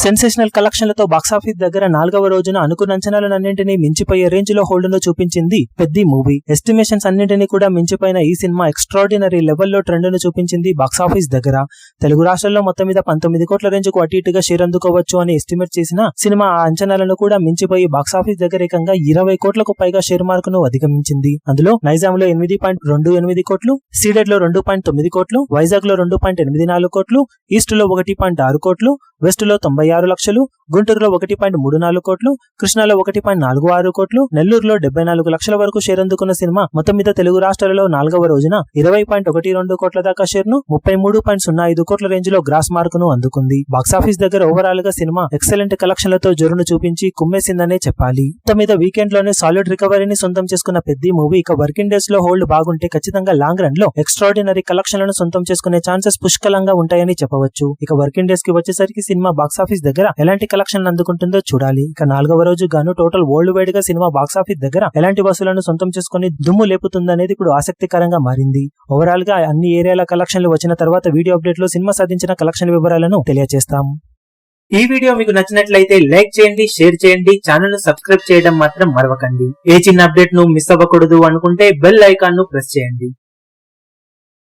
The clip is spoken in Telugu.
సెన్సేషనల్ కలెక్షన్లతో బాక్సాఫీస్ దగ్గర 4వ రోజున అనుకున్న అంచనాలన్నింటినీ మించిపోయే రేంజ్ లో హోల్డ్ ను చూపించింది పెద్ది మూవీ. ఎస్టిమేషన్స్ అన్నింటినీ కూడా మించిపోయిన ఈ సినిమా ఎక్స్ట్రాడినరీ లెవెల్లో ట్రెండ్ ను చూపించింది బాక్సాఫీస్ దగ్గర. తెలుగు రాష్ట్రాల్లో మొత్తం మీద 19 కోట్ల రేంజ్ కు అటు ఇటుగా షేర్ అందుకోవచ్చు అని ఎస్టిమేట్ చేసిన సినిమా ఆ అంచనాలను కూడా మించిపోయి బాక్సాఫీస్ దగ్గర ఏకంగా 20 కోట్లకు పైగా షేర్ మార్క్ ను అధిగమించింది. అందులో నైజాంలో 8.28 కోట్లు, సీడెడ్ లో 2.9 కోట్లు, వైజాగ్ లో 2.84 కోట్లు, ఈస్ట్ లో 1.6 కోట్లు, వెస్ట్ లో 96 లక్షలు, గుంటూరులో 1.34 కోట్లు, కృష్ణాలో 1.46 కోట్లు, నెల్లూరులో 74 లక్షల వరకు షేర్ అందుకున్న సినిమా మొత్తం మీద తెలుగు రాష్ట్రాలలో 4వ రోజున 20.12 కోట్ల దాకా షేర్ ను 33.05 కోట్ల రేంజ్ లో గ్రాస్ మార్క్ ను అందుకుంది. బాక్సాఫీస్ దగ్గర ఓవరాల్ గా సినిమా ఎక్సలెంట్ కలెక్షన్లతో జోరును చూపించి కుమ్మేసిందనే చెప్పాలి. మొత్తం మీద వీకెండ్ లోనే సాలిడ్ రికవరీని సొంతం చేసుకున్న పెద్ది మూవీ ఇక వర్కింగ్ డేస్ లో హోల్డ్ బాగుంటే ఖచ్చితంగా లాంగ్ రన్ లో ఎక్స్ట్రాడినరీ కలెక్షన్లను సొంతం చేసుకునే ఛాన్సెస్ పుష్కలంగా ఉంటాయని చెప్పవచ్చు. ఇక వర్కింగ్ డేస్ కి వచ్చేసరికి సినిమా బాక్సాఫీస్ దగ్గర ఎలాంటి కలెక్షన్ అందుకుంటుందో చూడాలి. ఇక 4వ రోజు గాను టోటల్ వరల్డ్ వైడ్ గా సినిమా బాక్సాఫీస్ దగ్గర ఎలాంటి వసూలను సొంతం చేసుకుని దుమ్ము లేపుతుందనేది ఇప్పుడు ఆసక్తికరంగా మారింది. ఓవరాల్ గా అన్ని ఏరియాల కలెక్షన్లు వచ్చిన తర్వాత వీడియో అప్డేట్ లో సినిమా సాధించిన కలెక్షన్ వివరాలను తెలియజేస్తాం. ఈ వీడియో మీకు నచ్చినట్లయితే లైక్ చేయండి, షేర్ చేయండి, ఛానల్ ను సబ్స్క్రైబ్ చేయడం మాత్రం మరవకండి. ఏ చిన్న అప్డేట్ ను మిస్ అవ్వకూడదు అనుకుంటే బెల్ ఐకాన్ ను ప్రెస్ చేయండి.